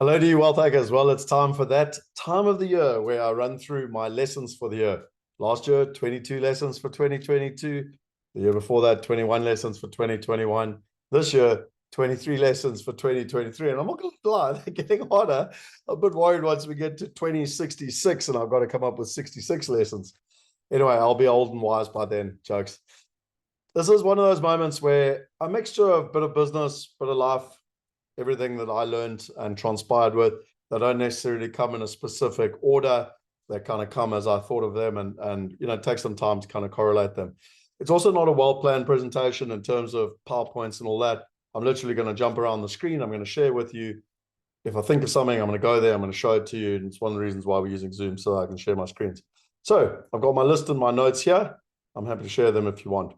Hello to you, wealth hackers. Well, it's time for that time of the year where I run through my lessons for the year. Last year, 22 lessons for 2022. The year before that, 21 lessons for 2021. This year, 23 lessons for 2023. And I'm not going to lie, they're getting harder. I'm a bit worried once we get to 2066 and I've got to come up with 66 lessons. Anyway, I'll be old and wise by then, jokes. This is one of those moments where a mixture of bit of business, bit of life, everything that I learned and transpired with, they don't necessarily come in a specific order. They kind of come as I thought of them and take some time to kind of correlate them. It's also not a well-planned presentation in terms of PowerPoints and all that. I'm literally going to jump around the screen. I'm going to share with you. If I think of something, I'm going to go there. I'm going to show it to you. And it's one of the reasons why we're using Zoom, so I can share my screens. So I've got my list and my notes here. I'm happy to share them if you want.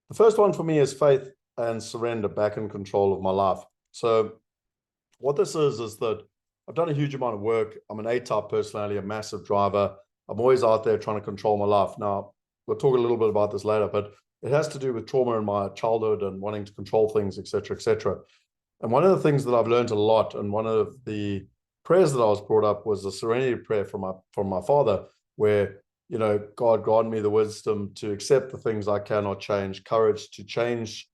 The first one for me is faith and surrender, back in control of my life. So what this is that I've done a huge amount of work. I'm an A-type personality, a massive driver. I'm always out there trying to control my life. Now, we'll talk a little bit about this later, but it has to do with trauma in my childhood and wanting to control things, et cetera, et cetera. And one of the things that I've learned a lot, and one of the prayers that I was brought up was a serenity prayer from my father, where, God grant me the wisdom to accept the things I cannot change, courage to change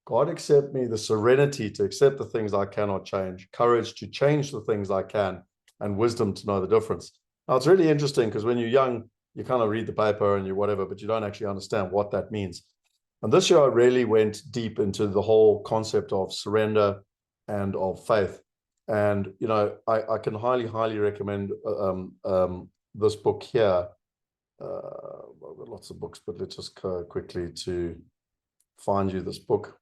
God accept me the serenity to accept the things I cannot change, courage to change the things I can, and wisdom to know the difference. Now, it's really interesting because when you're young, you kind of read the paper and you whatever, but you don't actually understand what that means. And this year, I really went deep into the whole concept of surrender and of faith. And, I can highly recommend this book here. I've got lots of books, but let's just go quickly to find you this book.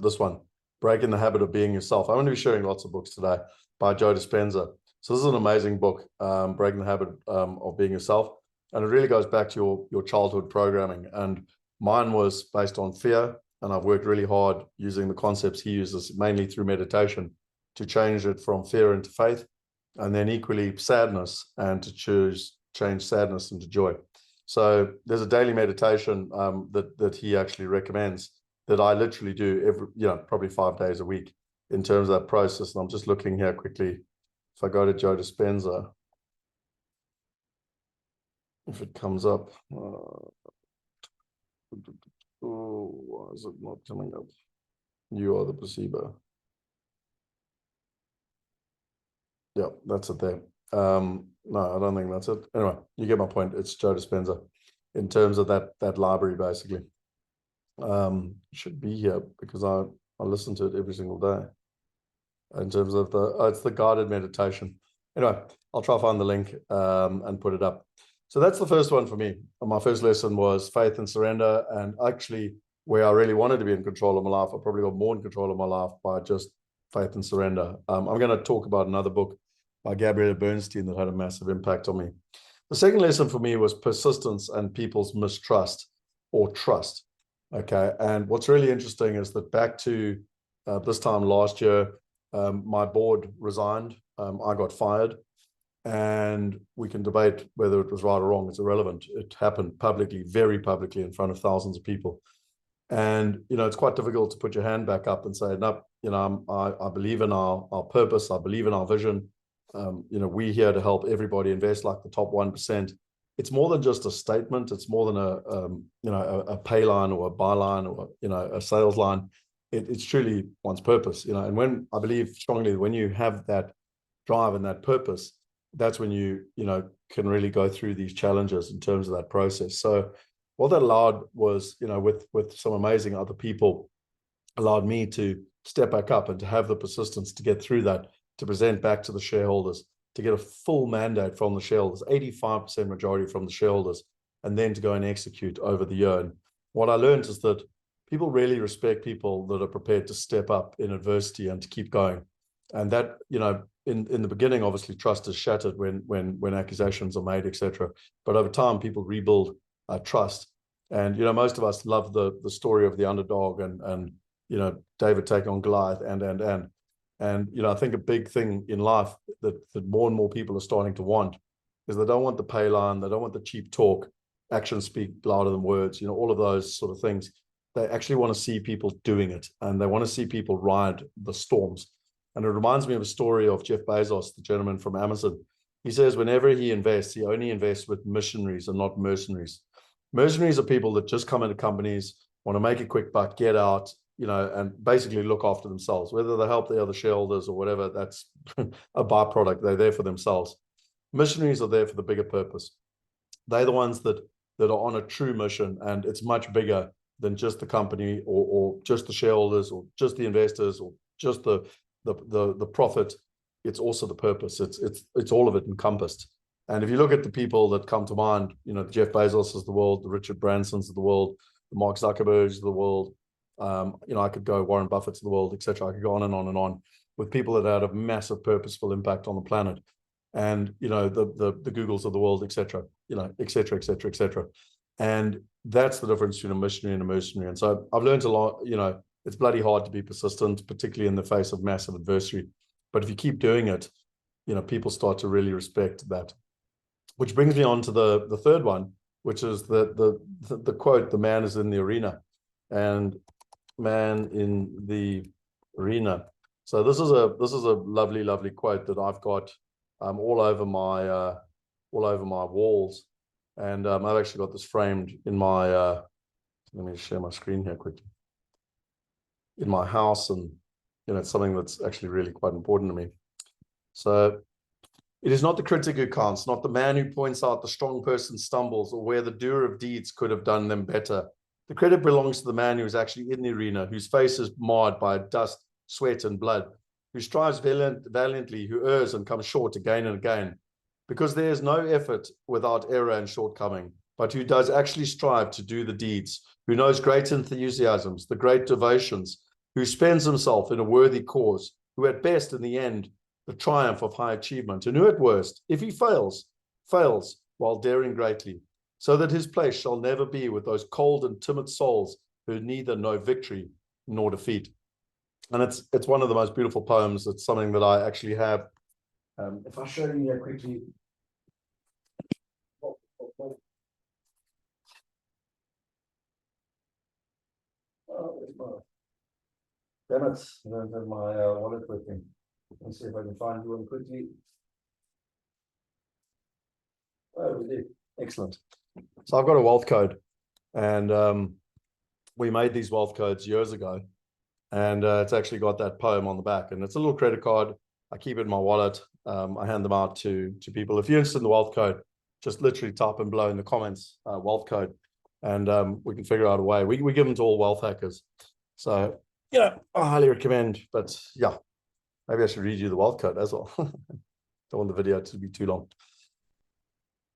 This one, Breaking the Habit of Being Yourself. I'm going to be sharing lots of books today by Joe Dispenza. So this is an amazing book, Breaking the Habit of Being Yourself. And it really goes back to your childhood programming. And mine was based on fear. And I've worked really hard using the concepts he uses, mainly through meditation, to change it from fear into faith. And then equally sadness, and to change sadness into joy. So there's a daily meditation that he actually recommends that I literally do every, probably 5 days a week in terms of that process. And I'm just looking here quickly. If I go to Joe Dispenza, if it comes up, why is it not coming up? You are the placebo. Yeah, that's it there. No, I don't think that's it. Anyway, you get my point. It's Joe Dispenza in terms of that library, basically. Should be here because I listen to it every single day in terms of it's the guided meditation. Anyway, I'll try to find the link and put it up. So that's the first one for me. My first lesson was faith and surrender, and actually where I really wanted to be in control of my life, I probably got more in control of my life by just faith and surrender. I'm going to talk about another book by Gabrielle Bernstein that had a massive impact on me. The second lesson for me was persistence and people's mistrust or trust. Okay, and what's really interesting is that back to this time last year, my board resigned. I got fired, and we can debate whether it was right or wrong. It's irrelevant. It happened publicly, very publicly, in front of thousands of people. And it's quite difficult to put your hand back up and say, no, I believe in our purpose. I believe in our vision. We're here to help everybody invest like the top 1%. It's more than just a statement. It's more than a pay line or a buy line or a sales line. It's truly one's purpose. And when I believe strongly, when you have that drive and that purpose, that's when you can really go through these challenges in terms of that process. So what that allowed was, with some amazing other people, allowed me to step back up and to have the persistence to get through that, to present back to the shareholders, to get a full mandate from the shareholders, 85% majority from the shareholders, and then to go and execute over the year. And what I learned is that people really respect people that are prepared to step up in adversity and to keep going. And that, in the beginning, obviously, trust is shattered when accusations are made, etc. But over time, people rebuild trust. And, most of us love the story of the underdog and David taking on Goliath and I think a big thing in life that more and more people are starting to want is they don't want the pay line, they don't want the cheap talk, actions speak louder than words, all of those sort of things. They actually want to see people doing it, and they want to see people ride the storms. And it reminds me of a story of Jeff Bezos, the gentleman from Amazon. He says whenever he invests, he only invests with missionaries and not mercenaries. Mercenaries are people that just come into companies, want to make a quick buck, get out, and basically look after themselves. Whether they help the other shareholders or whatever, that's a byproduct. They're there for themselves. Missionaries are there for the bigger purpose. They're the ones that are on a true mission, and it's much bigger than just the company or just the shareholders or just the investors or just the profit. It's also the purpose. It's all of it encompassed. And if you look at the people that come to mind, the Jeff Bezos of the world, the Richard Bransons of the world, the Mark Zuckerbergs of the world, I could go Warren Buffett's of the world, etc. I could go on and on and on with people that had a massive purposeful impact on the planet. And the Googles of the world, etc. etc. etc. etc. And that's the difference between a missionary and a mercenary. And so I've learned a lot. It's bloody hard to be persistent, particularly in the face of massive adversity. But if you keep doing it, people start to really respect that. Which brings me on to the third one, which is the quote: "The man is in the arena," and man in the arena. So this is a lovely quote that I've got all over my walls, and I've actually got this framed in my. Let me share my screen here quickly. In my house, and it's something that's actually really quite important to me. So, it is not the critic who counts, not the man who points out the strong person stumbles or where the doer of deeds could have done them better. The credit belongs to the man who is actually in the arena, whose face is marred by dust, sweat, and blood, who strives valiantly, who errs and comes short again and again, because there is no effort without error and shortcoming, but who does actually strive to do the deeds, who knows great enthusiasms, the great devotions, who spends himself in a worthy cause, who at best in the end, the triumph of high achievement, and who at worst, if he fails while daring greatly, so that his place shall never be with those cold and timid souls who neither know victory nor defeat. And it's one of the most beautiful poems. It's something that I actually have. If I show you here quickly. Damn it, I don't have my wallet with me. Let's see if I can find one quickly. Oh, we did. Excellent. So I've got a wealth code, and we made these wealth codes years ago, and it's actually got that poem on the back, and it's a little credit card. I keep it in my wallet. I hand them out to people. If you're interested in the wealth code, just literally type and below in the comments wealth code, and we can figure out a way. We give them to all wealth hackers. So I highly recommend. But yeah, maybe I should read you the wealth code as well. Don't want the video to be too long.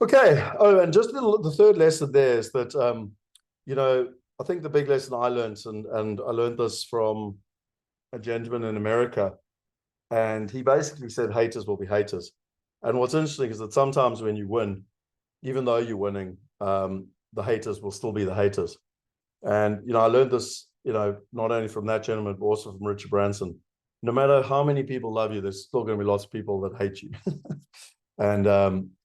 Okay. Oh, and just the third lesson there is that I think the big lesson I learned, and I learned this from a gentleman in America, and he basically said haters will be haters. And what's interesting is that sometimes when you win, even though you're winning, the haters will still be the haters. And I learned this, not only from that gentleman, but also from Richard Branson. No matter how many people love you, there's still going to be lots of people that hate you. and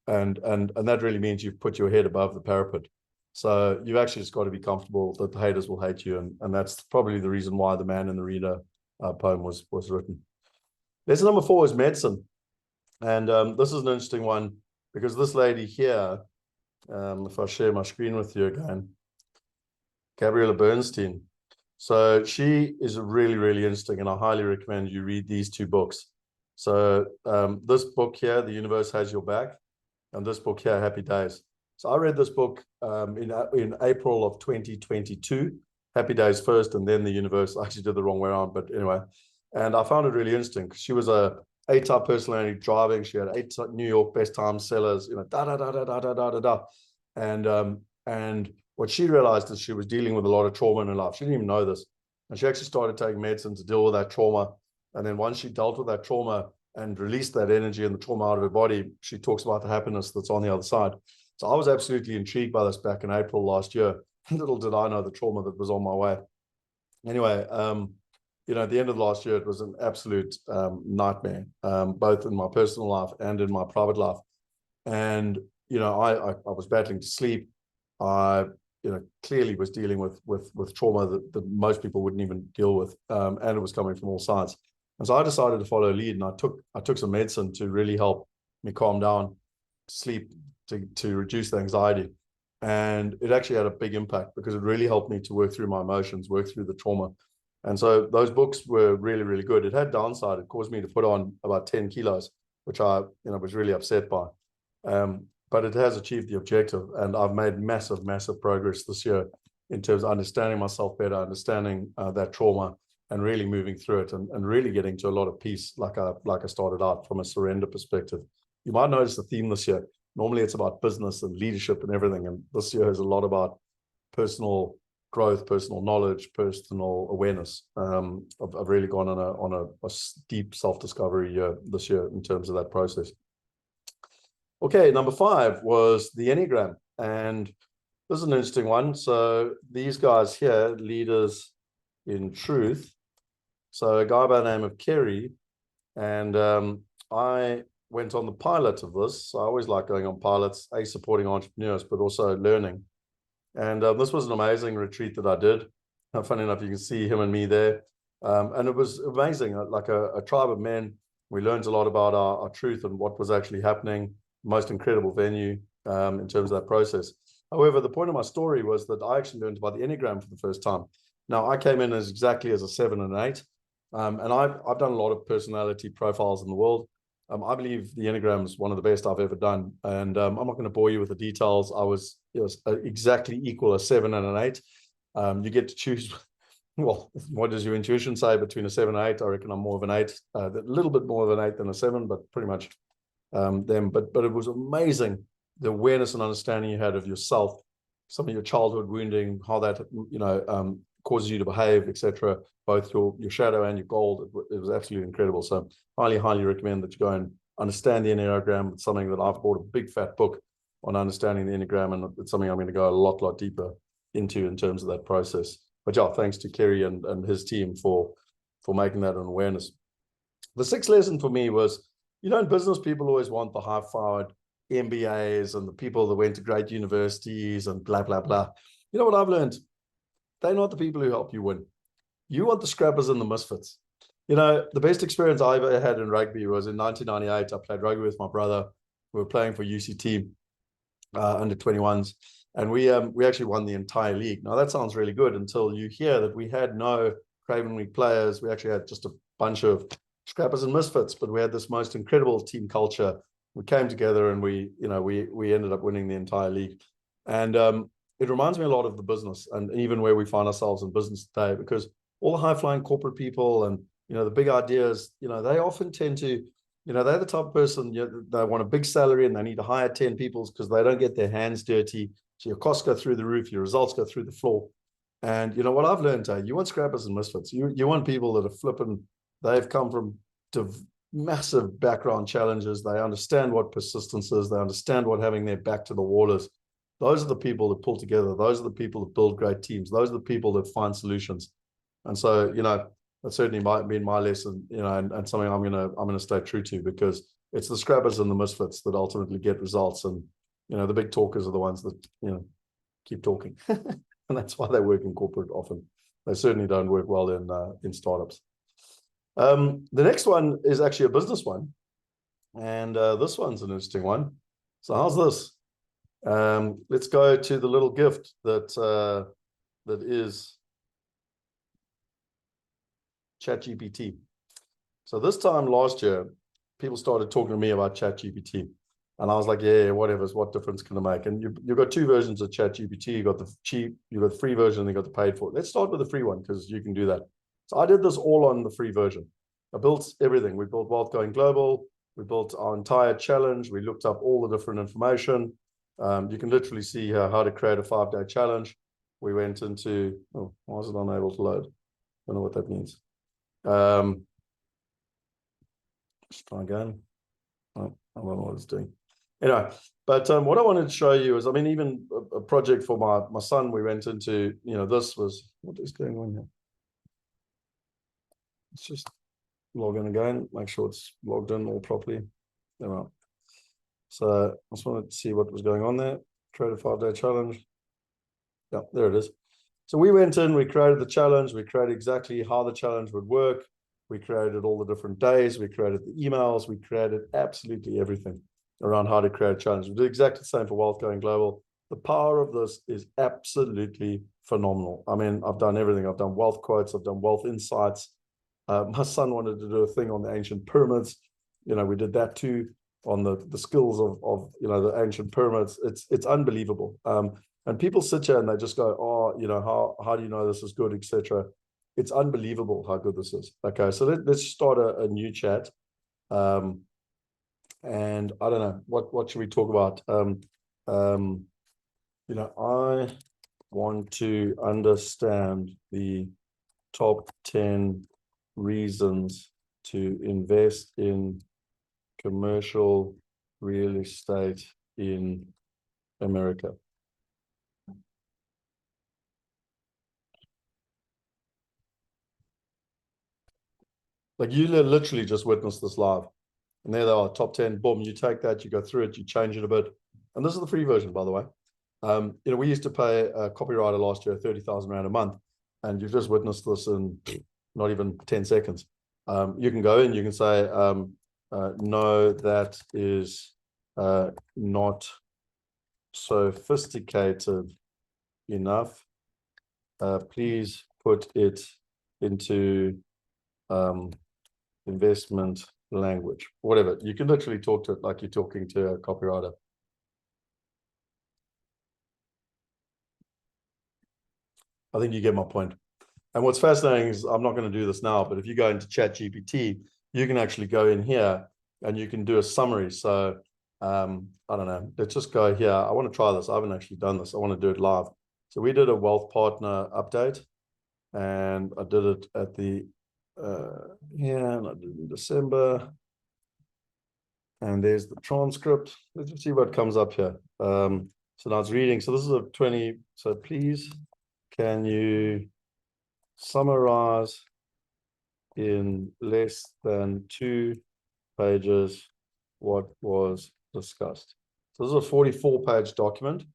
that really means you've put your head above the parapet. So you've actually just got to be comfortable that the haters will hate you. And that's probably the reason why the Man in the Arena poem was written. Lesson number 4 is medicine. And this is an interesting one because this lady here, if I share my screen with you again, Gabriella Bernstein. So she is really, really interesting, and I highly recommend you read these 2 books. So this book here, The Universe Has Your Back, and this book here, Happy Days. So I read this book in April of 2022, Happy Days first, and then The Universe. I actually did the wrong way around, but anyway. And I found it really interesting because she was a A-type personality driving. She had 8 New York best time sellers, and what she realized is she was dealing with a lot of trauma in her life. She didn't even know this. And she actually started taking medicine to deal with that trauma. And then once she dealt with that trauma and released that energy and the trauma out of her body, she talks about the happiness that's on the other side. So I was absolutely intrigued by this back in April last year. Little did I know the trauma that was on my way. Anyway, at the end of last year, it was an absolute nightmare, both in my personal life and in my private life. And, I was battling to sleep. I clearly was dealing with trauma that most people wouldn't even deal with, and it was coming from all sides. And so I decided to follow a lead, and I took some medicine to really help me calm down, sleep, to reduce the anxiety. And it actually had a big impact because it really helped me to work through my emotions, work through the trauma. And so those books were really, really good. It had downside. It caused me to put on about 10 kilos, which I was really upset by. But it has achieved the objective, and I've made massive, massive progress this year in terms of understanding myself better, understanding that trauma, and really moving through it, and really getting to a lot of peace, like I started out from a surrender perspective. You might notice the theme this year. Normally it's about business and leadership and everything, and this year is a lot about personal growth, personal knowledge, personal awareness. I've really gone on a deep self-discovery year this year in terms of that process. Okay, number 5 was the Enigram, and this is an interesting one. So these guys here, leaders in truth. So a guy by the name of Ceri, and I went on the pilot of this. So I always like going on pilots, supporting entrepreneurs, but also learning. And this was an amazing retreat that I did. Funny enough, you can see him and me there. And it was amazing, like a tribe of men. We learned a lot about our truth and what was actually happening. Most incredible venue in terms of that process. However, the point of my story was that I actually learned about the Enneagram for the first time. Now, I came in as exactly as a 7 and an 8. And I've done a lot of personality profiles in the world. I believe the Enneagram is one of the best I've ever done. And I'm not going to bore you with the details. It was exactly equal a 7 and an 8. You get to choose, well, what does your intuition say between a 7 and 8? I reckon I'm more of an 8, a little bit more of an 8 than a 7, but pretty much them. But it was amazing, the awareness and understanding you had of yourself, some of your childhood wounding, how that, causes you to behave, etc. Both your shadow and your gold. It was absolutely incredible. So highly, highly recommend that you go and understand the Enneagram. It's something that I've bought a big fat book on understanding the Enneagram, and it's something I'm going to go a lot deeper into in terms of that process. But yeah, thanks to Ceri and his team for making that an awareness. The 6th lesson for me was, in business, people always want the high-fired MBAs and the people that went to great universities and blah, blah, blah. You know what I've learned? They're not the people who help you win. You want the scrappers and the misfits. The best experience I ever had in rugby was in 1998. I played rugby with my brother. We were playing for UCT under 21s, and we actually won the entire league. Now, that sounds really good until you hear that we had no Craven Week players. We actually had just a bunch of scrappers and misfits, but we had this most incredible team culture. We came together and we ended up winning the entire league. And it reminds me a lot of the business, and even where we find ourselves in business today, because all the high-flying corporate people and, the big ideas, they often tend to, they're the type of person, they want a big salary and they need to hire 10 people because they don't get their hands dirty. So your costs go through the roof, your results go through the floor. And what I've learned, you want scrappers and misfits. You want people that are flipping. They've come from massive background challenges. They understand what persistence is. They understand what having their back to the wall is. Those are the people that pull together. Those are the people that build great teams. Those are the people that find solutions. And so, that certainly might have been my lesson, and something I'm gonna stay true to, because it's the scrappers and the misfits that ultimately get results. And, the big talkers are the ones that, keep talking. And that's why they work in corporate often. They certainly don't work well in startups. The next one is actually a business one. And this one's an interesting one. So how's this? Let's go to the little gift that is ChatGPT. So this time last year, people started talking to me about ChatGPT, and I was like, yeah, whatever. What difference can it make? And you've got 2 versions of ChatGPT. You got the cheap, you got the free version, and you got the paid for. Let's start with the free one, because you can do that. So I did this all on the free version. I built everything. We built Wealth Going Global. We built our entire challenge. We looked up all the different information. You can literally see how to create a 5-day challenge. We went into, why is it unable to load? I don't know what that means. Let's try again. Oh, I don't know what it's doing. Anyway, but what I wanted to show you is, even a project for my son, we went into, this was, what is going on here? Let's just log in again, make sure it's logged in all properly. There we are. So I just wanted to see what was going on there. Create a 5-day challenge. Yeah, there it is. So we went in, we created the challenge, we created exactly how the challenge would work. We created all the different days. We created the emails. We created absolutely everything around how to create a challenge. We did exactly the same for Wealth Going Global. The power of this is absolutely phenomenal. I mean, I've done everything. I've done wealth quotes. I've done wealth insights. My son wanted to do a thing on the ancient pyramids. We did that too, on the skills of the ancient pyramids. It's unbelievable. And people sit here and they just go, oh, how do you know this is good, etc. It's unbelievable how good this is. Okay, so let's start a new chat. And I don't know, what should we talk about? I want to understand the top 10 reasons to invest in commercial real estate in America. Like, you literally just witnessed this live. And there they are, top 10, boom, you take that, you go through it, you change it a bit. And this is the free version, by the way. We used to pay a copywriter last year 30,000 Rand a month, and you've just witnessed this in not even 10 seconds. You can go in, you can say, no, that is not sophisticated enough. Please put it into investment language, whatever. You can literally talk to it like you're talking to a copywriter. I think you get my point. And what's fascinating is, I'm not going to do this now, but if you go into ChatGPT, you can actually go in here and you can do a summary. So I don't know, let's just go here. I want to try this. I haven't actually done this. I want to do it live. So we did a wealth partner update, and I did it at the and I did it in December. And there's the transcript. Let's just see what comes up here. So now it's reading. So this is a 20. So please, can you summarize in less than 2 pages what was discussed? So this is a 44-page document.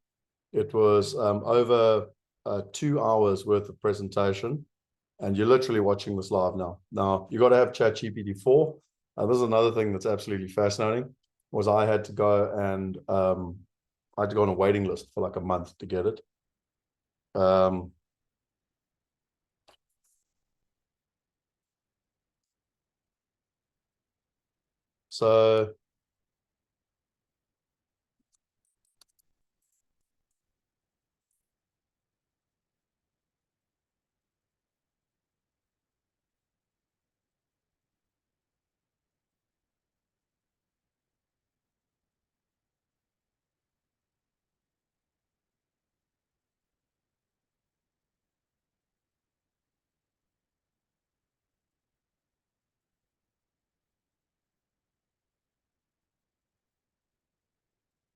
It was over 2 hours worth of presentation, and you're literally watching this live now. Now, you got to have ChatGPT 4. This is another thing that's absolutely fascinating, was I had to go and I had to go on a waiting list for like a month to get it. So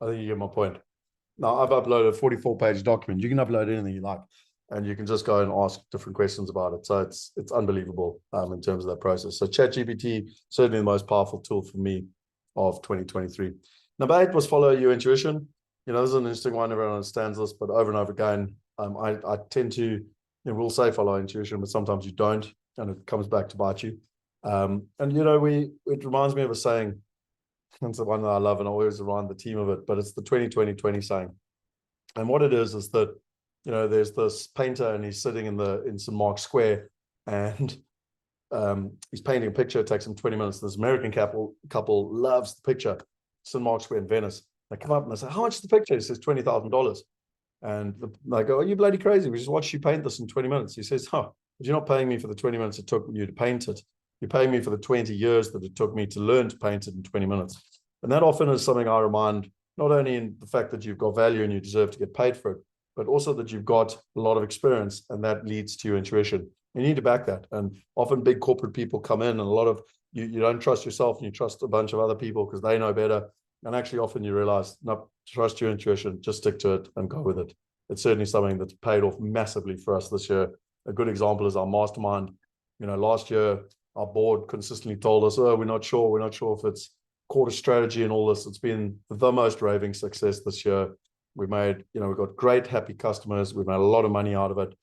I think you get my point. Now, I've uploaded a 44-page document. You can upload anything you like, and you can just go and ask different questions about it. So it's unbelievable in terms of that process. So ChatGPT, certainly the most powerful tool for me of 2023. Number 8 was follow your intuition. This is an interesting one. Everyone understands this, but over and over again, I tend to, we'll say follow intuition, but sometimes you don't, and it comes back to bite you. It reminds me of a saying. It's the one that I love, and I always remind the team of it, but it's the 20-20-20 saying. And what it is that, there's this painter, and he's sitting in St. Mark's Square, and he's painting a picture. It takes him 20 minutes. This American couple loves the picture, St. Mark's Square in Venice. They come up and they say, how much is the picture? He says, $20,000. And they go, are you bloody crazy? We just watched you paint this in 20 minutes. He says, but you're not paying me for the 20 minutes it took you to paint it. You're paying me for the 20 years that it took me to learn to paint it in 20 minutes. And that often is something I remind, not only in the fact that you've got value and you deserve to get paid for it, but also that you've got a lot of experience, and that leads to your intuition. You need to back that. And often big corporate people come in, and a lot of you don't trust yourself, and you trust a bunch of other people because they know better. And actually often you realize, no, trust your intuition, just stick to it and go with it. It's certainly something that's paid off massively for us this year. A good example is our Mastermind. Last year, our board consistently told us, we're not sure if it's quarter strategy and all this. It's been the most raving success this year. We've got great, happy customers. We've made a lot of money out of it.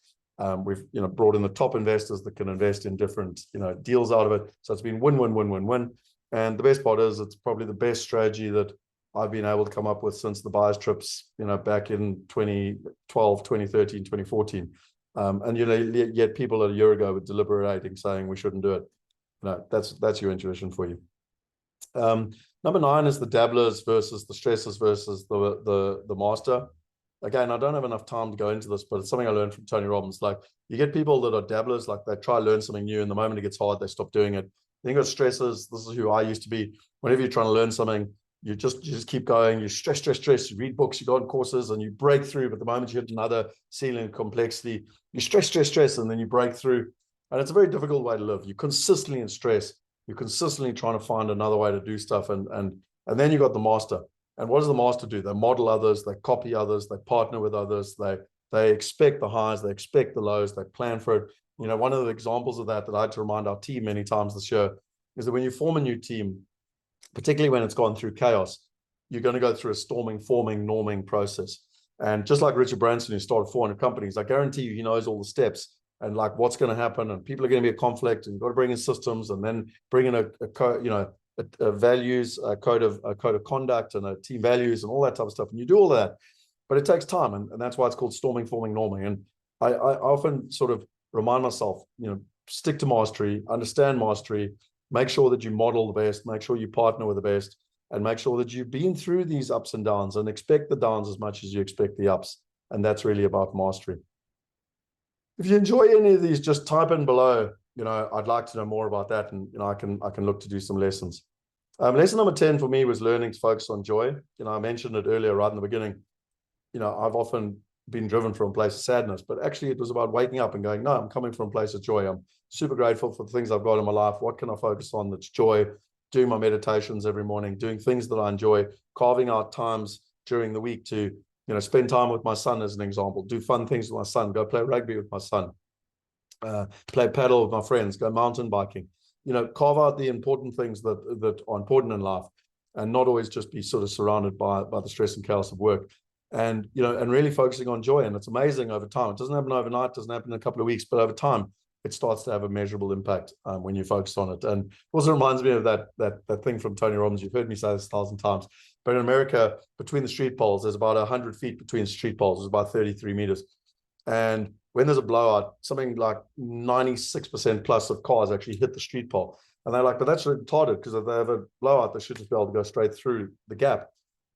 We've brought in the top investors that can invest in different deals out of it. So it's been win, win, win, win, win. And the best part is it's probably the best strategy that I've been able to come up with since the buyers trips, back in 2012, 2013, 2014. And yet people a year ago were deliberating, saying we shouldn't do it. That's your intuition for you. Number 9 is the dabblers versus the stressors versus the master. Again, I don't have enough time to go into this, but it's something I learned from Tony Robbins. Like, you get people that are dabblers, like they try to learn something new, and the moment it gets hard, they stop doing it. Then you got stressors. This is who I used to be. Whenever you're trying to learn something, you just keep going. You stress. You read books, you go on courses, and you break through. But the moment you hit another ceiling of complexity, you stress, and then you break through. And it's a very difficult way to live. You're consistently in stress. You're consistently trying to find another way to do stuff. And then you got the master. And what does the master do? They model others, they copy others, they partner with others, they expect the highs, they expect the lows, they plan for it. One of the examples of that I had to remind our team many times this year is that when you form a new team, particularly when it's gone through chaos, you're going to go through a storming, forming, norming process. And just like Richard Branson, who started 400 companies, I guarantee you he knows all the steps and like what's going to happen, and people are going to be a conflict, and you've got to bring in systems, and then bring in a values, a code of conduct, and a team values, and all that type of stuff. And you do all of that, but it takes time, and that's why it's called storming, forming, norming. And I often sort of remind myself, stick to mastery, understand mastery, make sure that you model the best, make sure you partner with the best, and make sure that you've been through these ups and downs, and expect the downs as much as you expect the ups. And that's really about mastery. If you enjoy any of these, just type in below. I'd like to know more about that, and I can look to do some lessons. Lesson number 10 for me was learning to focus on joy. I mentioned it earlier, right in the beginning. I've often been driven from a place of sadness, but actually it was about waking up and going, no, I'm coming from a place of joy. I'm super grateful for the things I've got in my life. What can I focus on that's joy? Doing my meditations every morning, doing things that I enjoy, carving out times during the week to spend time with my son, as an example, do fun things with my son, go play rugby with my son, play paddle with my friends, go mountain biking, carve out the important things that are important in life, and not always just be sort of surrounded by the stress and chaos of work, and really focusing on joy. And it's amazing over time. It doesn't happen overnight, doesn't happen in a couple of weeks, but over time it starts to have a measurable impact when you focus on it. And also reminds me of that thing from Tony Robbins. You've heard me say this 1,000 times, but in America, between the street poles, there's about 100 feet between street poles. It's about 33 meters. And when there's a blowout, something like 96% plus of cars actually hit the street pole. And they're like, but that's retarded, because if they have a blowout, they should just be able to go straight through the gap.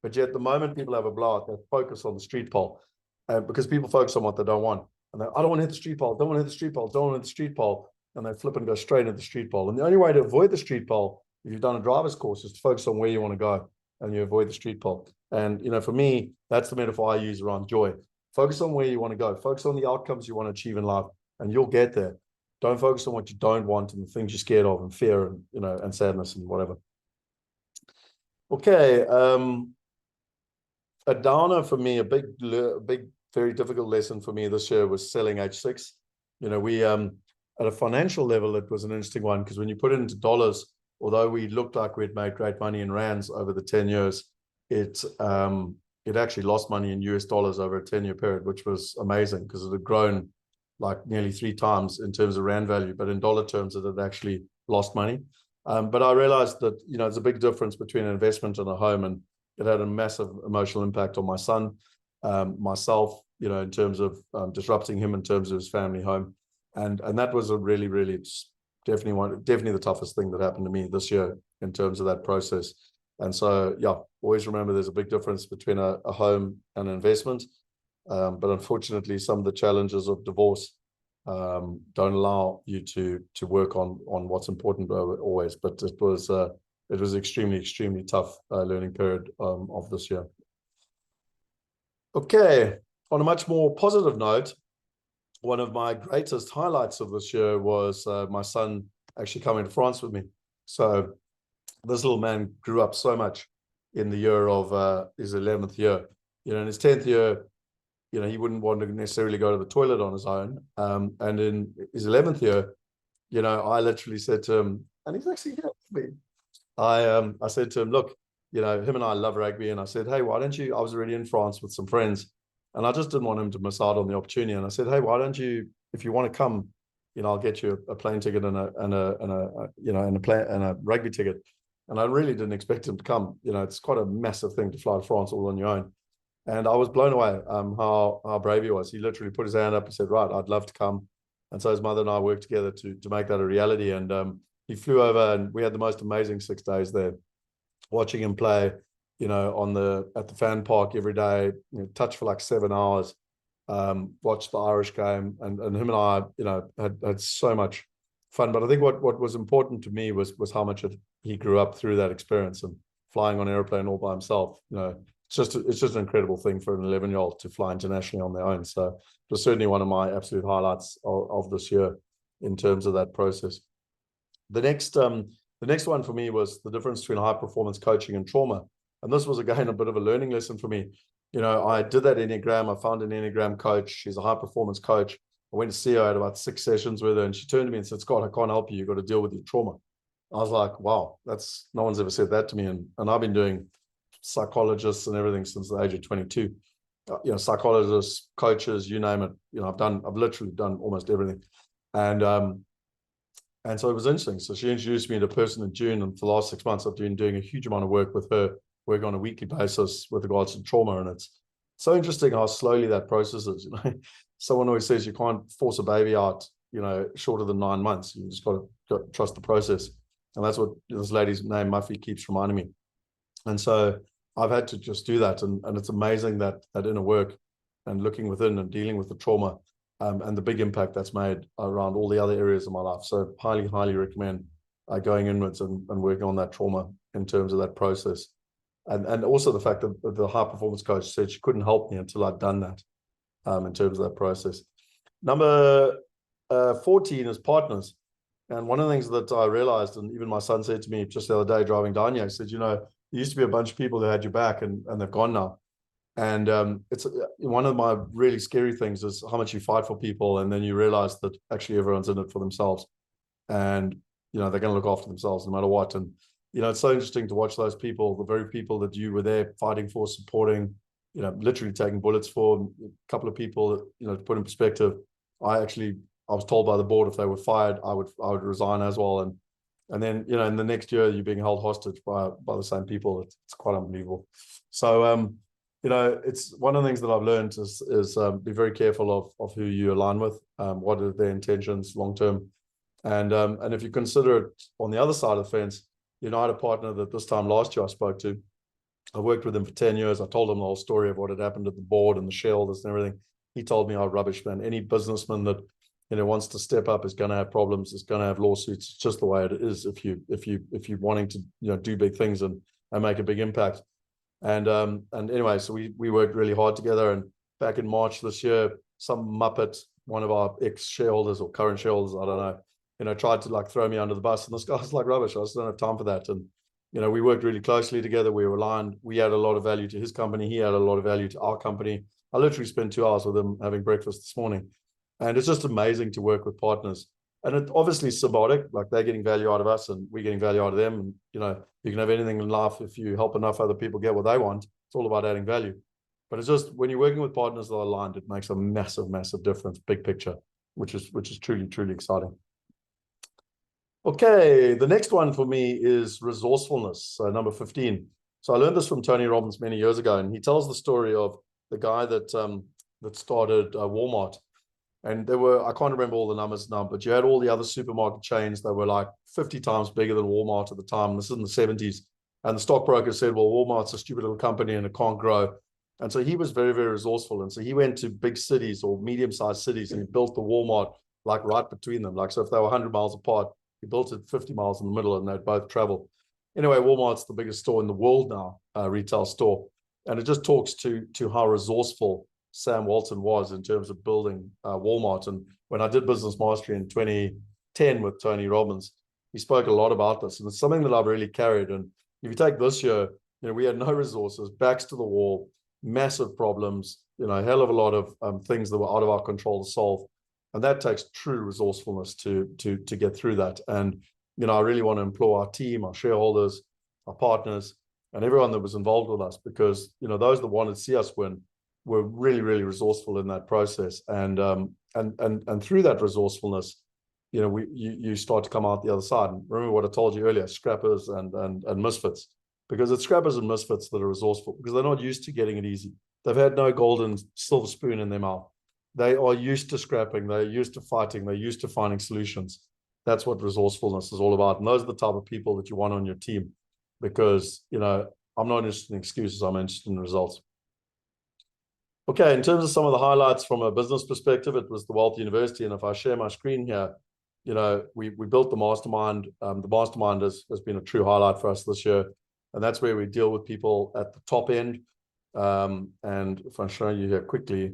But yet the moment people have a blowout, they focus on the street pole, because people focus on what they don't want. And I don't want to hit the street pole, don't want to hit the street pole, don't want to hit the street pole. And they flip and go straight into the street pole. And the only way to avoid the street pole, if you've done a driver's course, is to focus on where you want to go, and you avoid the street pole. And, for me, that's the metaphor I use around joy. Focus on where you want to go. Focus on the outcomes you want to achieve in life, and you'll get there. Don't focus on what you don't want and the things you're scared of, and fear, and, and sadness, and whatever. Okay. A downer for me, a big, very difficult lesson for me this year was selling H6. We, at a financial level, it was an interesting one, because when you put it into dollars, although we looked like we'd made great money in rands over the 10 years, it actually lost money in US dollars over a 10-year period, which was amazing, because it had grown like nearly 3 times in terms of rand value, but in dollar terms, it had actually lost money. But I realized that, there's a big difference between an investment and a home, and it had a massive emotional impact on my son, myself, in terms of disrupting him in terms of his family home. And that was a really, really definitely the toughest thing that happened to me this year in terms of that process. And so, yeah, always remember there's a big difference between a home and an investment. But unfortunately, some of the challenges of divorce don't allow you to work on what's important always. But it was extremely, extremely tough learning period of this year. Okay, on a much more positive note, one of my greatest highlights of this year was my son actually coming to France with me. So this little man grew up so much in the year of his 11th year. In his 10th year, he wouldn't want to necessarily go to the toilet on his own. And in his 11th year, I literally said to him, and he's actually here with me. I said to him, look, him and I love rugby. And I said, hey, why don't you, I was already in France with some friends, and I just didn't want him to miss out on the opportunity. And I said, hey, why don't you, if you want to come, I'll get you a plane ticket and a rugby ticket. And I really didn't expect him to come. It's quite a massive thing to fly to France all on your own. And I was blown away how brave he was. He literally put his hand up and said, right, I'd love to come. And so his mother and I worked together to make that a reality. And he flew over, and we had the most amazing 6 days there, watching him play, at the fan park every day, touch for like 7 hours, watched the Irish game, and him and I, had so much fun. But I think what was important to me was how much he grew up through that experience, and flying on an airplane all by himself. It's just an incredible thing for an 11-year-old to fly internationally on their own. So it was certainly one of my absolute highlights of this year in terms of that process. The next one for me was the difference between high performance coaching and trauma. And this was, again, a bit of a learning lesson for me. I did that Enigram. I found an Enigram coach. She's a high performance coach. I went to see her, I had about 6 sessions with her, and she turned to me and said, Scott, I can't help you. You've got to deal with your trauma. I was like, wow, no one's ever said that to me. And I've been doing psychologists and everything since the age of 22. Psychologists, coaches, you name it. I've literally done almost everything. And so it was interesting. So she introduced me to a person in June, and for the last 6 months, I've been doing a huge amount of work with her, working on a weekly basis with regards to trauma. And it's so interesting how slowly that process is. Someone always says you can't force a baby out, shorter than 9 months. You just got to trust the process. And that's what this lady's name, Muffy, keeps reminding me. And so I've had to just do that. And it's amazing that inner work and looking within and dealing with the trauma and the big impact that's made around all the other areas of my life. So highly, highly recommend going inwards and working on that trauma in terms of that process. And also the fact that the high performance coach said she couldn't help me until I'd done that in terms of that process. Number 14 is partners. And one of the things that I realized, and even my son said to me just the other day driving down here, he said, there used to be a bunch of people who had your back, and they've gone now. And it's one of my really scary things is how much you fight for people, and then you realize that actually everyone's in it for themselves, and they're going to look after themselves no matter what. And it's so interesting to watch those people, the very people that you were there fighting for, supporting, literally taking bullets for. A couple of people, to put in perspective, I was told by the board if they were fired, I would resign as well. And then, in the next year, you're being held hostage by the same people. It's quite unbelievable. So, it's one of the things that I've learned is be very careful of who you align with, what are their intentions long-term. And if you consider it on the other side of the fence, I had a partner that this time last year I spoke to. I worked with him for 10 years. I told him the whole story of what had happened at the board and the shareholders and everything. He told me, rubbish, man. Any businessman that wants to step up is going to have problems. It's going to have lawsuits. It's just the way it is if you're wanting to do big things and make a big impact. And anyway, so we worked really hard together. And back in March this year, some muppet, one of our ex-shareholders or current shareholders, I don't know, tried to throw me under the bus. And this guy's like, rubbish, I just don't have time for that. And we worked really closely together. We were aligned. We had a lot of value to his company. He had a lot of value to our company. I literally spent 2 hours with him having breakfast this morning. And it's just amazing to work with partners. And it obviously is symbiotic, like they're getting value out of us and we're getting value out of them. And, you can have anything in life if you help enough other people get what they want. It's all about adding value. But it's just when you're working with partners that are aligned, it makes a massive, massive difference, big picture, which is truly, truly exciting. Okay, the next one for me is resourcefulness, so number 15. So I learned this from Tony Robbins many years ago, and he tells the story of the guy that started Walmart. And there were, I can't remember all the numbers now, but you had all the other supermarket chains that were like 50 times bigger than Walmart at the time. This is in the 70s. And the stockbroker said, well, Walmart's a stupid little company and it can't grow. And so he was very, very resourceful. And so he went to big cities or medium-sized cities and he built the Walmart like right between them. Like, so if they were 100 miles apart, he built it 50 miles in the middle and they'd both travel. Anyway, Walmart's the biggest store in the world now, retail store. And it just talks to how resourceful Sam Walton was in terms of building Walmart. And when I did Business Mastery in 2010 with Tony Robbins, he spoke a lot about this. And it's something that I've really carried. And if you take this year, we had no resources, backs to the wall, massive problems, a hell of a lot of things that were out of our control to solve. And that takes true resourcefulness to get through that. And, I really want to implore our team, our shareholders, our partners, and everyone that was involved with us, because, those that wanted to see us win, were really, really resourceful in that process. And through that resourcefulness, you know, you start to come out the other side. And remember what I told you earlier, scrappers and misfits, because it's scrappers and misfits that are resourceful, because they're not used to getting it easy. They've had no golden silver spoon in their mouth. They are used to scrapping. They're used to fighting. They're used to finding solutions. That's what resourcefulness is all about. And those are the type of people that you want on your team, because, you know, I'm not interested in excuses. I'm interested in results. Okay, in terms of some of the highlights from a business perspective, it was the Wealth University. And if I share my screen here, you know, we built the Mastermind. The Mastermind has been a true highlight for us this year. And that's where we deal with people at the top end. And if I show you here quickly,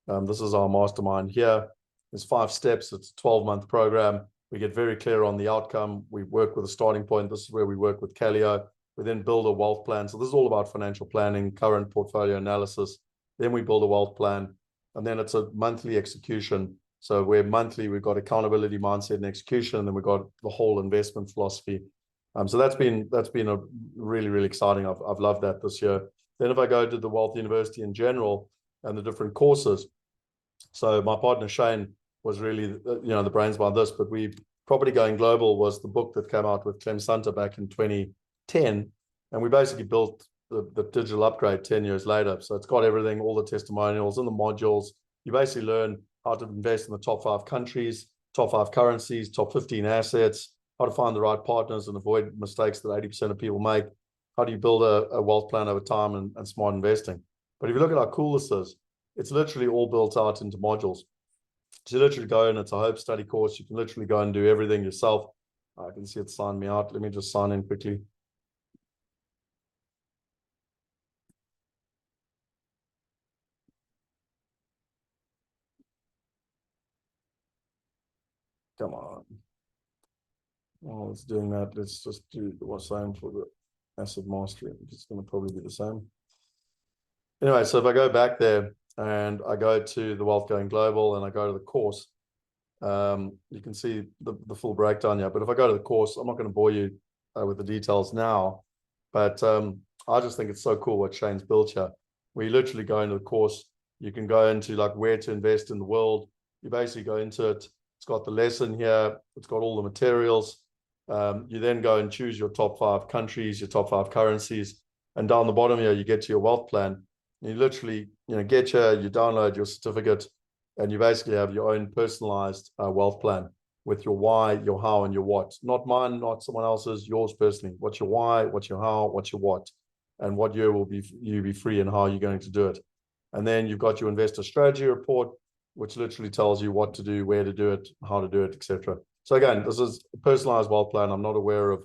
this is our Mastermind here. There's 5 steps. It's a 12-month program. We get very clear on the outcome. We work with a starting point. This is where we work with Caleo. We then build a wealth plan. So this is all about financial planning, current portfolio analysis. Then we build a wealth plan. And then it's a monthly execution. So where monthly, we've got accountability, mindset, and execution. And then we've got the whole investment philosophy. So that's been a really, really exciting. I've loved that this year. Then if I go to the Wealth University in general and the different courses. So my partner, Shane, was really, you know, the brains behind this, but Property Going Global was the book that came out with Clem Sunter back in 2010. And we basically built the digital upgrade 10 years later. So it's got everything, all the testimonials and the modules. You basically learn how to invest in the top 5 countries, top 5 currencies, top 15 assets, how to find the right partners and avoid mistakes that 80% of people make. How do you build a wealth plan over time and smart investing? But if you look at how cool this is, it's literally all built out into modules. So you literally go in, it's a hope study course. You can literally go and do everything yourself. I can see it signed me out. Let me just sign in quickly. Come on. While it's doing that, let's just do the same for the asset mastery. It's going to probably be the same. Anyway, so if I go back there and I go to the Wealth Going Global and I go to the course, you can see the full breakdown here. But if I go to the course, I'm not going to bore you with the details now, but I just think it's so cool what Shane's built here. We literally go into the course. You can go into like where to invest in the world. You basically go into it. It's got the lesson here. It's got all the materials. You then go and choose your top 5 countries, your top 5 currencies. And down the bottom here, you get to your wealth plan. You literally, you know, get here, you download your certificate, and you basically have your own personalized wealth plan with your why, your how, and your what. Not mine, not someone else's, yours personally. What's your why, what's your how, what's your what, and what year will you be free and how you're going to do it. And then you've got your investor strategy report, which literally tells you what to do, where to do it, how to do it, etc. So again, this is a personalized wealth plan. I'm not aware of,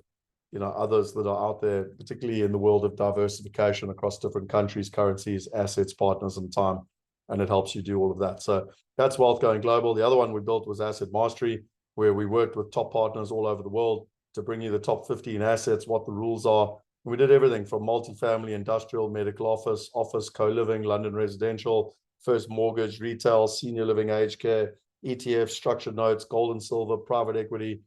you know, others that are out there, particularly in the world of diversification across different countries, currencies, assets, partners, and time. And it helps you do all of that. So that's Wealth Going Global. The other one we built was Asset Mastery, where we worked with top partners all over the world to bring you the top 15 assets, what the rules are. And we did everything from multifamily, industrial, medical office, co-living, London residential, first mortgage, retail, senior living, aged care, ETF, structured notes, gold and silver, private equity,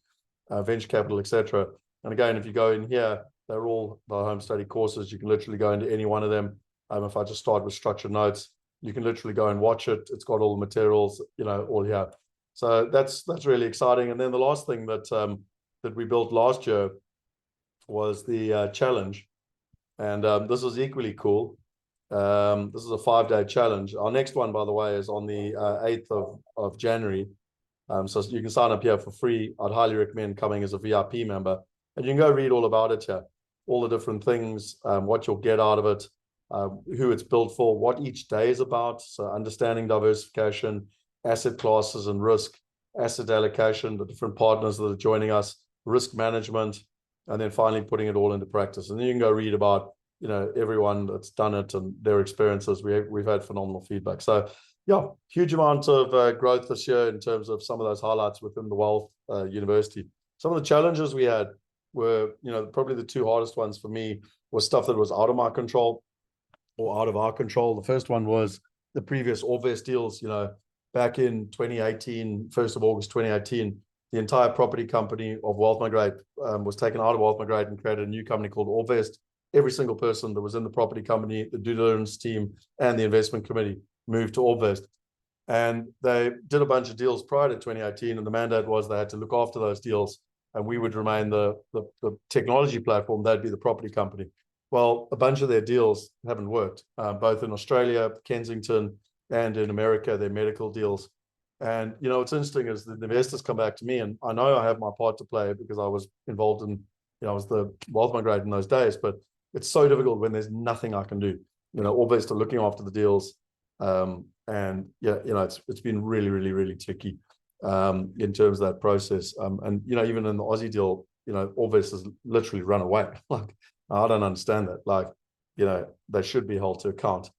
venture capital, etc. And again, if you go in here, they're all the home study courses. You can literally go into any one of them. If I just start with structured notes, you can literally go and watch it. It's got all the materials, you know, all here. So that's really exciting. And then the last thing that we built last year was the challenge. And this is equally cool. This is a 5-day challenge. Our next one, by the way, is on the 8th of January. So you can sign up here for free. I'd highly recommend coming as a VIP member. And you can go read all about it here, all the different things, what you'll get out of it, who it's built for, what each day is about. So understanding diversification, asset classes and risk, asset allocation, the different partners that are joining us, risk management, and then finally putting it all into practice. And then you can go read about, you know, everyone that's done it and their experiences. We've had phenomenal feedback. So yeah, huge amount of growth this year in terms of some of those highlights within the Wealth University. Some of the challenges we had were, you know, probably the 2 hardest ones for me was stuff that was out of my control or out of our control. The first one was the previous Orbvest Deals, you know, back in 2018, 1st of August 2018, the entire property company of Wealth Migrate was taken out of Wealth Migrate and created a new company called Orbvest. every single person that was in the property company, the due diligence team, and the investment committee moved to Orbvest. And they did a bunch of deals prior to 2018, and the mandate was they had to look after those deals, and we would remain the technology platform. That'd be the property company. Well, a bunch of their deals haven't worked, both in Australia, Kensington, and in America, their medical deals. And, you know, what's interesting is the investors come back to me, and I know I have my part to play because I was involved in, you know, I was the wealth migrator in those days, but it's so difficult when there's nothing I can do. You know, Orbvest are looking after the deals. And yeah, you know, it's been really, really, really tricky in terms of that process. And, you know, even in the Aussie deal, you know, Orbvest has literally run away. Like, I don't understand that. Like, you know, they should be held to account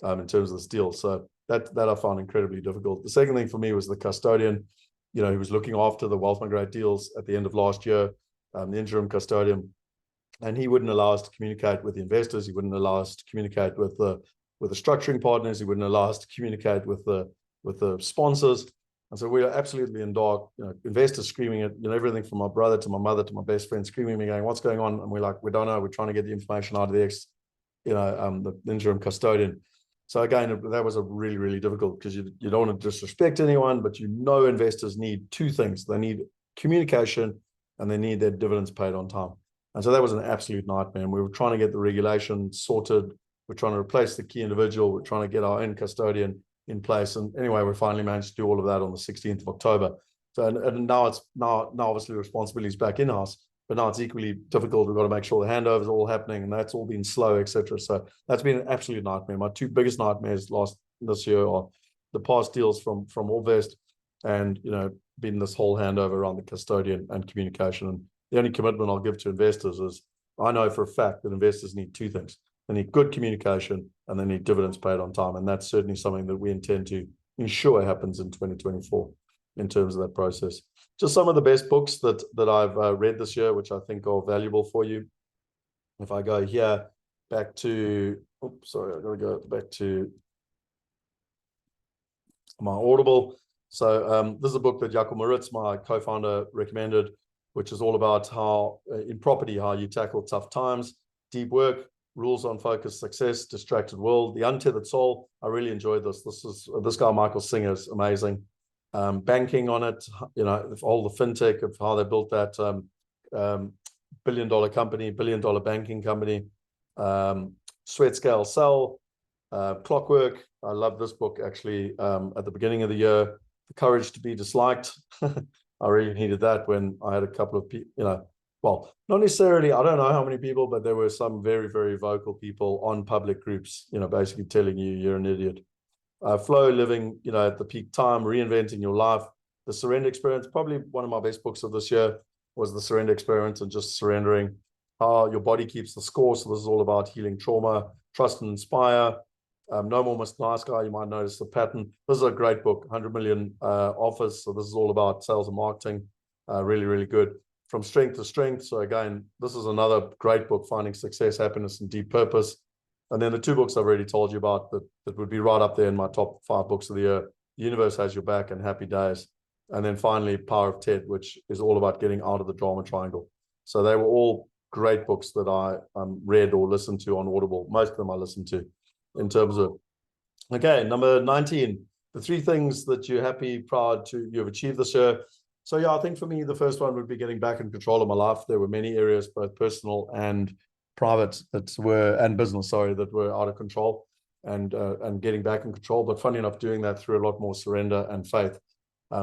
in terms of this deal. So that I found incredibly difficult. The second thing for me was the custodian, you know, who was looking after the wealth migrate deals at the end of last year, the interim custodian. And he wouldn't allow us to communicate with the investors. He wouldn't allow us to communicate with the structuring partners. He wouldn't allow us to communicate with the sponsors. And so we are absolutely in dark, you know, investors screaming at, you know, everything from my brother to my mother to my best friend screaming at me going, what's going on? And we're like, we don't know. We're trying to get the information out of the interim custodian. So again, that was a really, really difficult, because you don't want to disrespect anyone, but you know, investors need two things. They need communication and they need their dividends paid on time. And so that was an absolute nightmare. And we were trying to get the regulation sorted. We're trying to replace the key individual. We're trying to get our own custodian in place. And anyway, we finally managed to do all of that on the 16th of October. So, and now it's now obviously the responsibility is back in-house, but now it's equally difficult. We've got to make sure the handovers are all happening, and that's all been slow, etc. So that's been an absolute nightmare. My two biggest nightmares this year are the past deals from Orbvest, and, you know, been this whole handover around the custodian and communication. And the only commitment I'll give to investors is I know for a fact that investors need two things. They need good communication and they need dividends paid on time. And that's certainly something that we intend to ensure happens in 2024 in terms of that process. Just some of the best books that I've read this year, which I think are valuable for you. If I go here back to, oops, sorry, I've got to go back to my Audible. So this is a book that Jacob Moritz, my co-founder, recommended, which is all about how in property, how you tackle tough times, deep work, rules on focused success, distracted world, the untethered soul. I really enjoyed this. This guy, Michael Singer, is amazing. Banking on it, you know, all the fintech of how they built that billion-dollar company, billion-dollar banking company, Sweat Scale Sell, Clockwork. I love this book actually at the beginning of the year. The Courage to be Disliked. I really needed that when I had a couple of people, you know, well, not necessarily, I don't know how many people, but there were some very, very vocal people on public groups, you know, basically telling you you're an idiot. Flow, living, you know, at the peak time, reinventing your life. The Surrender Experience, probably one of my best books of this year, was The Surrender Experience, and just surrendering, how your body keeps the score. So this is all about healing trauma, trust and inspire. No More Mr. Nice Guy, you might notice the pattern. This is a great book, 100 million offers. So this is all about sales and marketing. Really, really good. From Strength to Strength. So again, this is another great book, Finding Success, Happiness, and Deep Purpose. And then the two books I've already told you about that would be right up there in my top 5 books of the year, The Universe Has Your Back and Happy Days. And then finally, Power of TED, which is all about getting out of the drama triangle. So they were all great books that I read or listened to on Audible. Most of them I listened to in terms of, okay, number 19, the 3 things that you're happy, proud to you have achieved this year. So yeah, I think for me, the first one would be getting back in control of my life. There were many areas, both personal and private, and business, that were out of control, and getting back in control. But funny enough, doing that through a lot more surrender and faith.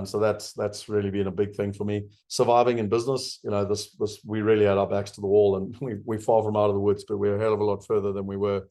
So that's really been a big thing for me. Surviving in business, you know, this we really had our backs to the wall, and we're far from out of the woods, but we're a hell of a lot further than we were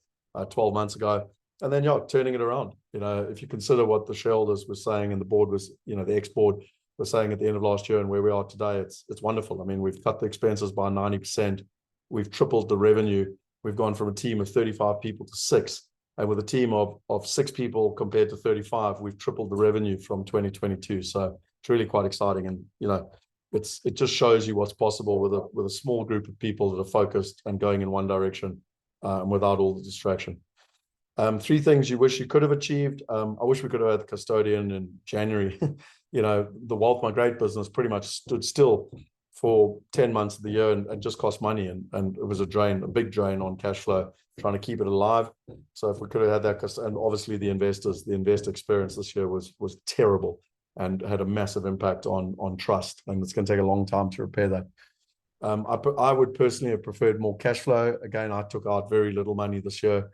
12 months ago. And then, yeah, turning it around. You know, if you consider what the shareholders were saying and the board was, you know, the ex-board were saying at the end of last year and where we are today, it's wonderful. I mean, we've cut the expenses by 90%. We've tripled the revenue. We've gone from a team of 35 people to 6. And with a team of 6 people compared to 35, we've tripled the revenue from 2022. So it's really quite exciting. And, you know, it just shows you what's possible with a small group of people that are focused and going in one direction without all the distraction. 3 things you wish you could have achieved. I wish we could have had the custodian in January. You know, the Wealth Migrate business pretty much stood still for 10 months of the year and just cost money. And it was a big drain on cash flow, trying to keep it alive. So if we could have had that, and obviously the investor experience this year was terrible and had a massive impact on trust. And it's going to take a long time to repair that. I would personally have preferred more cash flow. Again, I took out very little money this year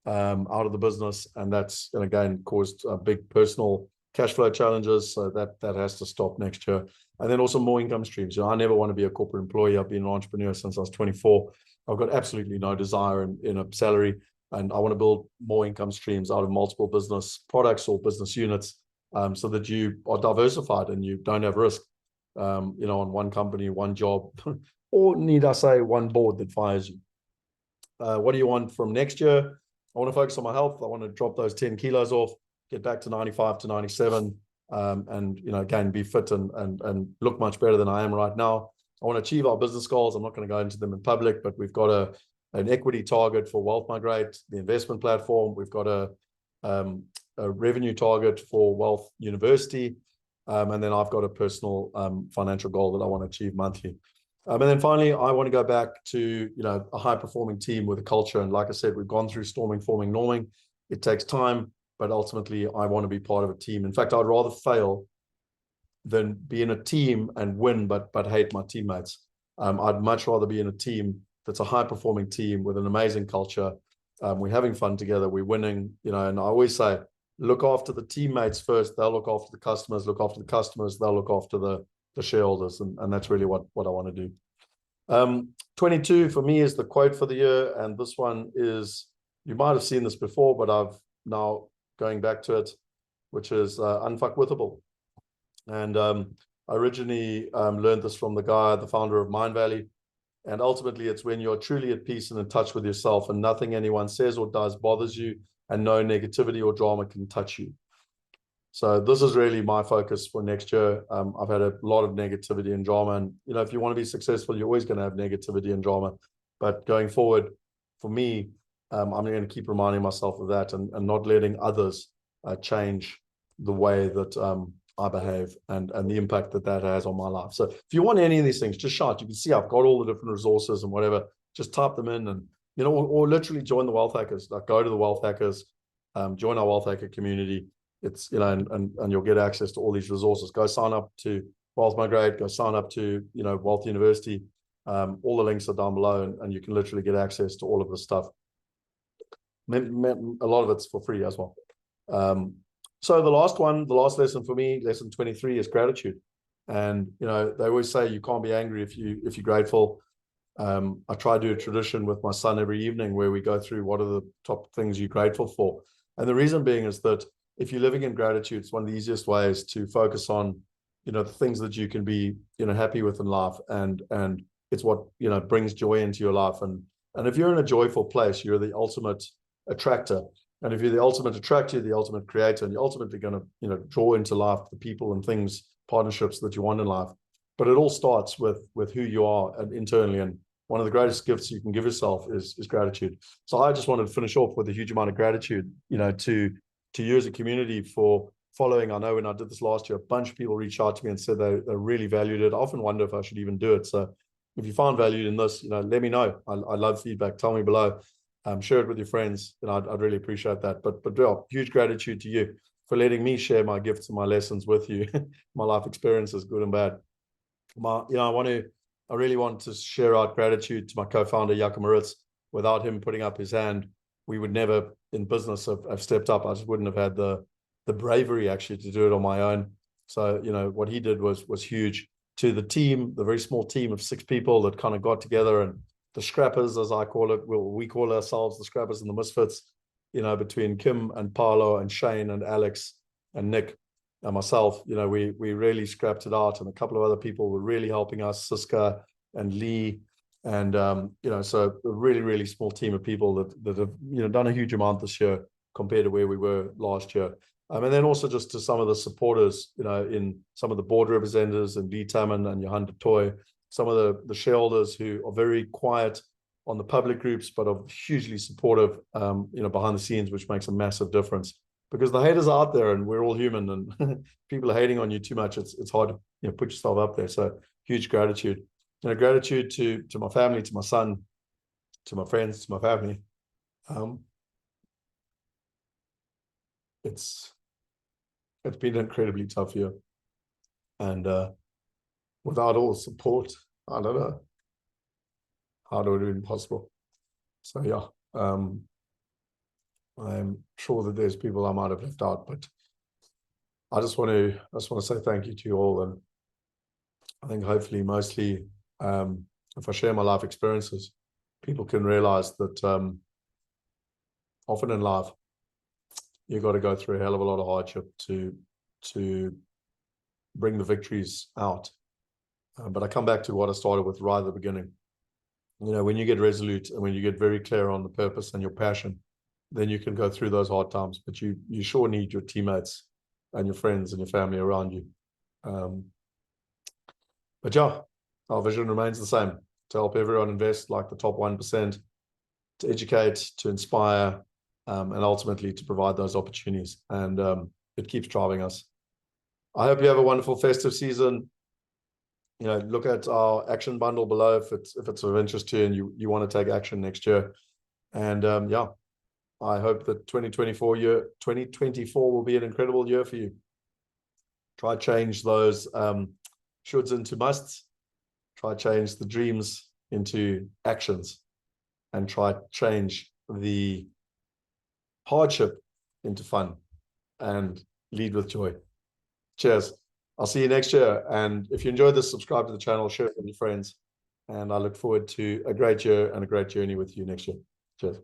out of the business, and that's, and again, caused big personal cash flow challenges. So that has to stop next year. And then also more income streams. I never want to be a corporate employee. I've been an entrepreneur since I was 24. I've got absolutely no desire in a salary, and I want to build more income streams out of multiple business products or business units, so that you are diversified and you don't have risk, on one company, one job, or need I say, one board that fires you. What do you want from next year? I want to focus on my health. I want to drop those 10 kilos off, get back to 95 to 97, and again, be fit and look much better than I am right now. I want to achieve our business goals. I'm not going to go into them in public, but we've got an equity target for Wealth Migrate, the investment platform. We've got a revenue target for Wealth University, and then I've got a personal financial goal that I want to achieve monthly. And then finally, I want to go back to a high-performing team with a culture. And like I said, we've gone through storming, forming, norming. It takes time, but ultimately, I want to be part of a team. In fact, I'd rather fail than be in a team and win, but hate my teammates. I'd much rather be in a team that's a high-performing team with an amazing culture. We're having fun together. We're winning. And I always say, look after the teammates first. They'll look after the customers. Look after the customers. They'll look after the shareholders, and that's really what I want to do. 22 for me is the quote for the year, and this one is, you might have seen this before, but I've now going back to it, which is unfuckwithable. And I originally learned this from the founder of Mind Valley, and ultimately it's when you're truly at peace and in touch with yourself, and nothing anyone says or does bothers you, and no negativity or drama can touch you. So this is really my focus for next year. I've had a lot of negativity and drama, and if you want to be successful, you're always going to have negativity and drama. But going forward, for me, I'm going to keep reminding myself of that, and not letting others change the way that I behave and the impact that has on my life. So if you want any of these things, just shout. You can see I've got all the different resources and whatever. Just type them in, and or literally join the Wealth Hackers. Like, go to the Wealth Hackers, join our Wealth Hacker community. It's and you'll get access to all these resources. Go sign up to Wealth Migrate. Go sign up to Wealth University. All the links are down below, and you can literally get access to all of this stuff. A lot of it's for free as well. So the last lesson for me, lesson 23, is gratitude. And they always say you can't be angry if you're grateful. I try to do a tradition with my son every evening where we go through what are the top things you're grateful for. And the reason being is that if you're living in gratitude, it's one of the easiest ways to focus on, the things that you can be, happy with in life. And it's what, brings joy into your life. And if you're in a joyful place, you're the ultimate attractor. And if you're the ultimate attractor, you're the ultimate creator, and you're ultimately going to, draw into life the people and things, partnerships that you want in life. But it all starts with who you are internally. And one of the greatest gifts you can give yourself is gratitude. So I just wanted to finish off with a huge amount of gratitude, to you as a community for following. I know when I did this last year, a bunch of people reached out to me and said they really valued it. I often wonder if I should even do it. So if you found value in this, let me know. I love feedback. Tell me below. Share it with your friends, and I'd really appreciate that. But yeah, huge gratitude to you for letting me share my gifts and my lessons with you, my life experiences, good and bad. I really want to share out gratitude to my co-founder, Jaco Maritz. Without him putting up his hand, we would never in business have stepped up. I just wouldn't have had the bravery actually to do it on my own. So, what he did was huge. To the team, the very small team of 6 people that kind of got together, and the scrappers, as I call it, we call ourselves the scrappers and the misfits, between Kim and Paolo and Shane and Alex and Nick and myself, we really scrapped it out, and a couple of other people were really helping us, Siska and Lee. And, so a really, really small team of people that have, done a huge amount this year compared to where we were last year. And then also just to some of the supporters, in some of the board representatives and Lee Tamman and Johan de Toy, some of the shareholders who are very quiet on the public groups, but are hugely supportive, behind the scenes, which makes a massive difference. Because the haters are out there, and we're all human, and people are hating on you too much. It's hard to put yourself up there. So huge gratitude. gratitude to my family, to my son, to my friends, to my family. It's been an incredibly tough year, and without all support, I don't know how it would have been possible. So yeah, I'm sure that there's people I might have left out, but I just want to say thank you to you all, and I think hopefully mostly if I share my life experiences, people can realize that often in life you've got to go through a hell of a lot of hardship to bring the victories out. But I come back to what I started with right at the beginning. When you get resolute and when you get very clear on the purpose and your passion, then you can go through those hard times. But you sure need your teammates and your friends and your family around you. But yeah, our vision remains the same: to help everyone invest like the top 1%, to educate, to inspire, and ultimately to provide those opportunities. And it keeps driving us. I hope you have a wonderful festive season. Look at our action bundle below if it's of interest to you and you want to take action next year. And yeah, I hope that 2024 will be an incredible year for you. Try change those shoulds into musts. Try change the dreams into actions, and try change the hardship into fun, and lead with joy. Cheers. I'll see you next year. And if you enjoyed this, subscribe to the channel, share it with your friends. And I look forward to a great year and a great journey with you next year. Cheers.